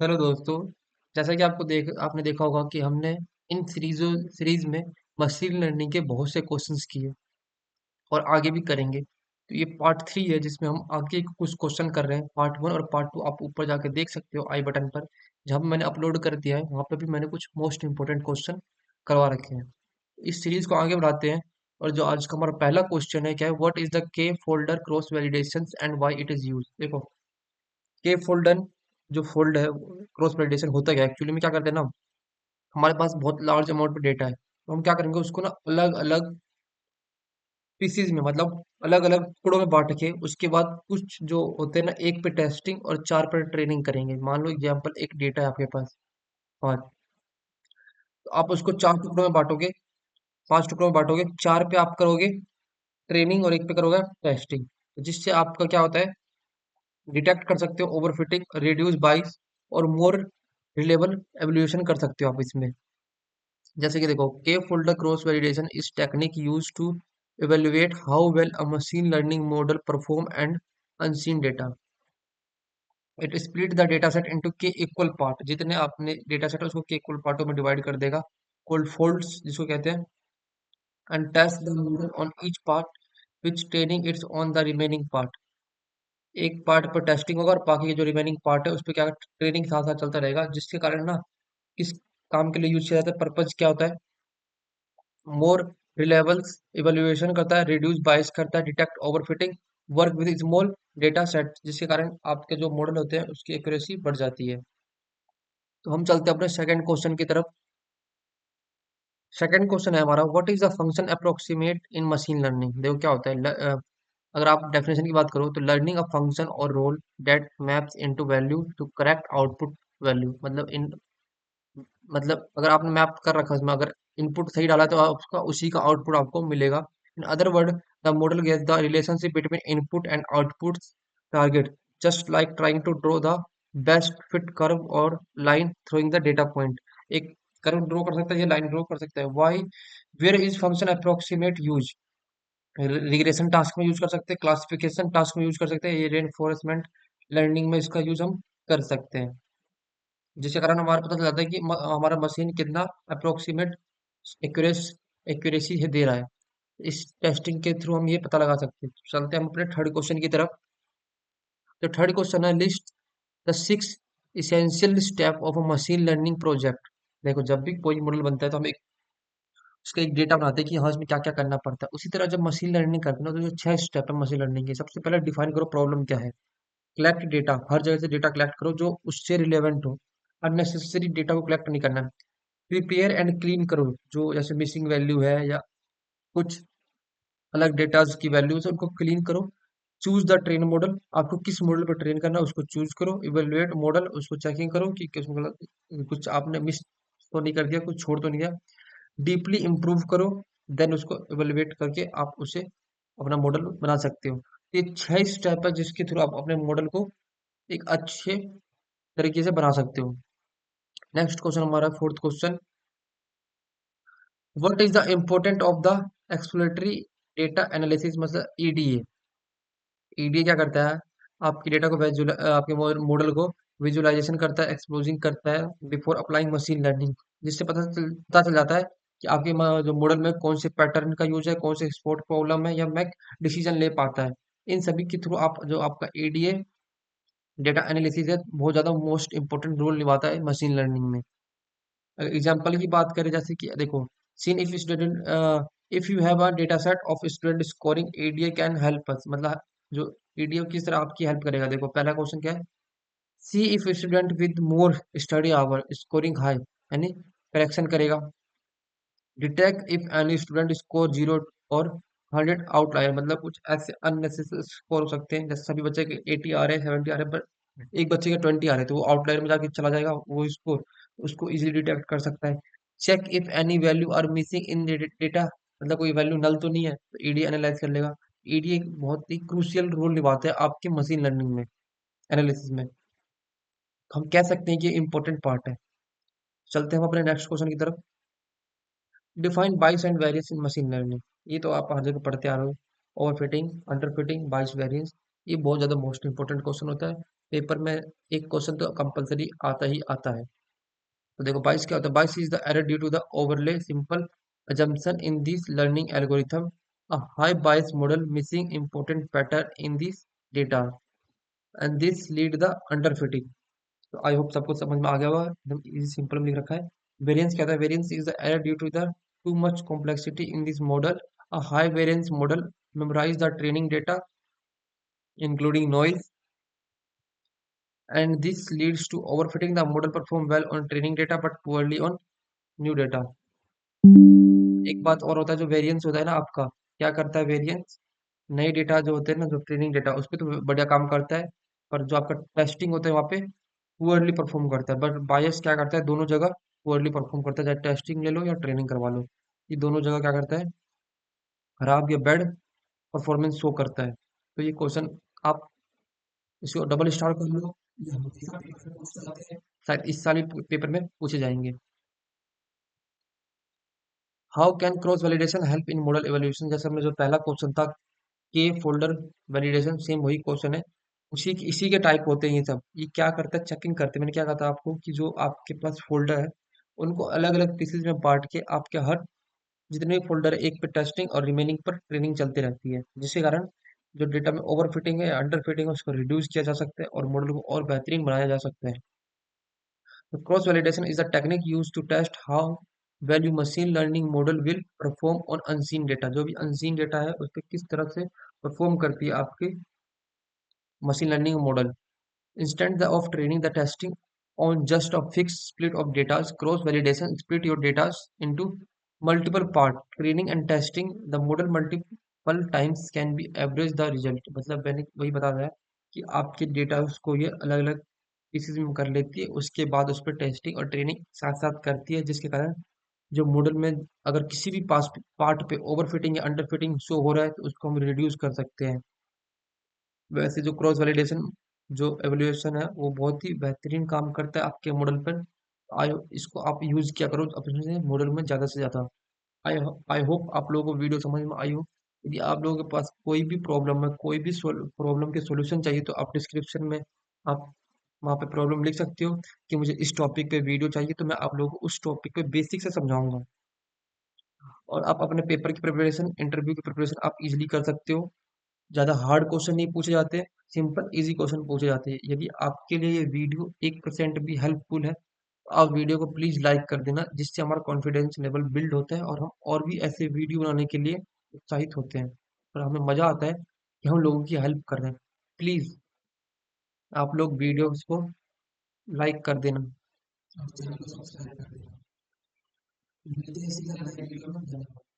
Hello दोस्तों। जैसा कि आपने देखा होगा कि हमने इन सीरीज में मशीन लर्निंग के बहुत से क्वेश्चंस किए और आगे भी करेंगे। तो ये पार्ट 3 है जिसमें हम आगे कुछ क्वेश्चन कर रहे हैं। पार्ट 1 और पार्ट 2 आप ऊपर जाके देख सकते हो आई बटन पर। जहाँ पे मैंने अपलोड कर दिया है वहाँ पे भी मैंने कुछ मोस्ट इंपोर्टेंट क्वेश्चन करवा रखे हैं। इस सीरीज को आगे बढ़ाते हैं। और जो आज का हमारा पहला क्वेश्चन है क्या है, व्हाट इज द के fold cross validation and why it is use. देखो, के फोल्डर जो फोल्ड है, क्रॉस वैलिडेशन होता क्या है एक्चुअली में, क्या करते हैं ना, हमारे पास बहुत लार्ज अमाउंट में डेटा है तो हम क्या करेंगे, उसको ना अलग अलग पीसीज में, मतलब अलग अलग टुकड़ों में बांट के उसके बाद कुछ जो होते हैं ना, एक पे टेस्टिंग और चार पे ट्रेनिंग करेंगे। मान लो एग्जांपल, एक डेटा है आपके पास 5, तो आप उसको चार टुकड़ों में बांटोगे, 5 टुकड़ों में बांटोगे, चार पे आप करोगे ट्रेनिंग और एक पे करोगे टेस्टिंग, जिससे आपका क्या होता है, डिटेक्ट कर सकते हो ओवरफिटिंग, रिड्यूस बाइस और मोर रिलेबल एवल्यूशन कर सकते हो आप इसमें। जैसे कि देखो, K fold cross validation is technique use to evaluate how well a machine learning model perform and unseen data. It split the data set into k equal part. जितने आपने डेटा सेट है उसको k equal पार्टों में divide कर देगा, called folds जिसको कहते हैं, and test the model on each part which training it's on the remaining part. एक पार्ट पर टेस्टिंग होगा और बाकी के जो रिमेनिंग पार्ट है उस पर क्या ट्रेनिंग साथ साथ चलता रहेगा, जिसके कारण ना किस काम के लिए यूज किया जाता है, पर्पज क्या होता है, मोर रिलेबल्स इवेल्युएशन करता है, रिड्यूस बाइस करता है, detect overfitting, work with small data set, जिसके कारण आपके जो मॉडल होते हैं उसकी एक्यूरेसी बढ़ जाती है। तो हम चलते हैं अपने सेकंड क्वेश्चन की तरफ। सेकंड क्वेश्चन है हमारा, what is the function approximate in machine learning. देखो क्या होता है, अगर आप डेफिनेशन की बात करो तो लर्निंग अ फंक्शन और rule that maps into value to correct output value. मतलब अगर आपने मैप कर रखा है उसमें, अगर इनपुट सही डाला है तो आपका उसी का आउटपुट आपको मिलेगा। In other word, the model gets the relationship between input and output target, just like trying to draw the best fit curve और line throwing the data point. एक कर्व ड्रॉ कर सकता है, ये लाइन ड्रॉ कर सकता है। Y, where is function approximate use, regression task में यूज कर सकते हैं, क्लासिफिकेशन टास्क में यूज कर सकते हैं, ये रेनफोर्समेंट लर्निंग में इसका यूज हम कर सकते हैं, जिसके कारण हमारा पता चल जाता है कि हमारा मशीन कितना अप्रोक्सीमेट एक्यूरेस एक्यूरेसी है दे रहा है। इस टेस्टिंग के थ्रू हम ये पता लगा सकते हैं। चलते हैं हम अपने थर्ड क्वेश्चन की तरफ। तो थर्ड क्वेश्चन है, list the 6 essential step of a machine learning project. देखो, जब भी कोई मॉडल बनता है तो हम एक उसका एक डेटा बनाते हैं कि हाँ इसमें क्या क्या करना पड़ता है। उसी तरह जब मशीन लर्निंग करते हैं ना, तो जो 6 स्टेप है मशीन लर्निंग के, सबसे पहले डिफाइन करो प्रॉब्लम क्या है। कलेक्ट डेटा, हर जगह से डेटा कलेक्ट करो जो उससे रिलेवेंट हो, अननेसेसरी डेटा को कलेक्ट नहीं करना है। प्रिपेयर एंड क्लीन करो, जो जैसे मिसिंग वैल्यू है या कुछ अलग डेटा की वैल्यूज है उनको क्लीन करो। चूज द ट्रेन मॉडल, आपको किस मॉडल पर ट्रेन करना है उसको चूज करो। इवेलुएट मॉडल, उसको चेकिंग करो कि किस मतलब कुछ आपने मिस तो नहीं कर दिया, कुछ छोड़ तो नहीं दिया। डीपली इम्प्रूव करो, देन उसको इवेलुएट करके आप उसे अपना मॉडल बना सकते हो। ये 6 स्टेप है जिसके थ्रू आप अपने मॉडल को एक अच्छे तरीके से बना सकते हो। नेक्स्ट क्वेश्चन हमारा fourth question, what is the important of the exploratory data analysis, मतलब ईडीए। ईडीए क्या करता है, आपकी डेटा को आपके मॉडल को विजुअलाइजेशन करता है, एक्सपोजिंग करता है बिफोर अप्लाइंग मशीन लर्निंग, जिससे पता चल जाता है कि आपके जो मॉडल में कौन से पैटर्न का यूज है, कौन से स्पॉट प्रॉब्लम है, या मैक डिसीजन ले पाता है। इन सभी के थ्रू आप जो आपका एडीए डेटा एनालिसिस है बहुत ज्यादा मोस्ट इंपोर्टेंट रोल निभाता है मशीन लर्निंग में। एग्जाम्पल की बात करें, जैसे कि देखो, see if student, if you have a data set of student scoring, EDA can help us, मतलब जो एडीए किस तरह आपकी हेल्प करेगा। देखो, पहला क्वेश्चन क्या है, see if student with more study hour scoring high, यानी करेक्शन करेगा। Detect if any student score 0 और 100 आउटलायर, मतलब कुछ ऐसे अननेसेसरी स्कोर हो सकते हैं, जैसे सभी बच्चे के 80 आ रहे हैं, 70 आ रहे हैं, पर एक बच्चे के 20 आ रहे हैं, तो वो आउटलायर में जाके चला जाएगा वो स्कोर, उसको इजीली डिटेक्ट कर सकता है। Check if any value are missing in data, मतलब कोई वैल्यू नल तो नहीं है, तो ईडी एनालाइज कर लेगा। ईडी एक बहुत ही क्रूशियल रोल निभाता है आपके मशीन लर्निंग में, एनालिसिस में। हम कह सकते हैं कि इंपॉर्टेंट पार्ट है। चलते हैं हम अपने नेक्स्ट क्वेश्चन की तरफ। डिफाइन बाइस and variance in machine learning. ये तो आप हर जगह पढ़ते आ रहे हो, ओवर फिटिंग, अंडर फिटिंग, बाइस वेरिएंस। ये बहुत ज्यादा मोस्ट इंपोर्टेंट क्वेश्चन होता है। पेपर में एक क्वेश्चन तो कंपलसरी आता ही आता है। तो देखो 22 क्या होता है, 22 is the error due to the overly simple assumption in this learning algorithm, a high bias model missing important pattern in this data, and this lead the underfitting। तो आई होप सबको समझ में आ गया होगा, एकदम इजी सिंपल में लिख रखा है। वेरिएंस क्या था, variance is the error due to the too much complexity in this model, a high variance model memorize the training data including noise, and this leads to overfitting, the model perform well on training data but poorly on new data। एक बात और होता है, जो variance होता है ना आपका, क्या करता है वेरिएंस, नए डेटा जो होते हैं ना, जो ट्रेनिंग डेटा उस पर तो बढ़िया काम करता है, पर जो आपका टेस्टिंग होता है वहाँ पे पुअरली परफॉर्म करता है। बट बायस क्या करता है, दोनों जगह पुअरली परफॉर्म करता है, चाहे टेस्टिंग ले लो या ट्रेनिंग करवा लो, ये दोनों जगह क्या करता है, खराब या बैड परफॉर्मेंस शो करता है। तो ये क्वेश्चन आप इसको डबल स्टार कर लो, ये हमेशा पेपर में पूछे जाते हैं, शायद इस साल ही पेपर में पूछे जाएंगे। How can cross validation help in model evolution, जैसे हमने जो पहला क्वेश्चन था के फोल्डर वैलिडेशन, सेम वही क्वेश्चन है, उसी इसी के टाइप होते हैं ये सब। ये क्या करता है, चेकिंग करते हैं, मैंने क्या कहा था आपको कि जो आपके पास फोल्डर है उनको अलग अलग पीसेज में बांट के आपके हर जितने भी फोल्डर है एक पे टेस्टिंग और रिमेनिंग पर ट्रेनिंग चलती रहती है, जिसके कारण जो डेटा में ओवर फिटिंग है या अंडर फिटिंग है उसको रिड्यूस किया जा सकता है और मॉडल को और बेहतरीन बनाया जा सकता है। तो cross validation is a technique use to test how well you machine learning model will perform on unseen data, जो भी अनसीन डेटा है उस पर किस तरह से परफॉर्म करती है आपकी machine learning model. Instead of training the testing on just a fixed split of data, cross validation split your data into multiple part. Training and testing the model multiple times can be average the result। मतलब मैंने वही बता रहा है कि आपके data उसको ये अलग अलग पीसेस में कर लेती है, उसके बाद उस पर टेस्टिंग और ट्रेनिंग साथ साथ करती है, जिसके कारण जो मॉडल में अगर किसी भी पास पार्ट पे ओवर फिटिंग या अंडर फिटिंग शो हो रहा है तो उसको हम रिड्यूस कर सकते हैं। वैसे जो क्रॉस वैलिडेशन जो एवोल्यूशन है वो बहुत ही बेहतरीन काम करता है आपके मॉडल पर। आई इसको आप यूज किया करो अपने मॉडल में ज़्यादा से ज़्यादा। आई आई होप आप लोगों को वीडियो समझ में आई हो। यदि आप लोगों के पास कोई भी प्रॉब्लम है, कोई भी प्रॉब्लम के सॉल्यूशन चाहिए तो आप डिस्क्रिप्शन में आप वहाँ पे प्रॉब्लम लिख सकते हो कि मुझे इस टॉपिक पे वीडियो चाहिए, तो मैं आप लोगों को उस टॉपिक पे बेसिक से समझाऊंगा। और आप अपने पेपर की प्रिपरेशन, इंटरव्यू की प्रिपरेशन आप इजीली कर सकते हो। ज़्यादा हार्ड क्वेश्चन नहीं पूछे जाते, सिंपल इजी क्वेश्चन पूछे जाते हैं। यदि आपके लिए ये वीडियो 1% भी हेल्पफुल है तो आप वीडियो को प्लीज़ लाइक कर देना, जिससे हमारा कॉन्फिडेंस लेवल बिल्ड होता है और हम और भी ऐसे वीडियो बनाने के लिए उत्साहित होते हैं और हमें मज़ा आता है कि हम लोगों की हेल्प कर रहे हैं। प्लीज़ आप लोग वीडियोस को लाइक कर देना। और चैनल को सब्सक्राइब कर देना। मिलते हैं इसी तरह के वीडियो में। धन्यवाद।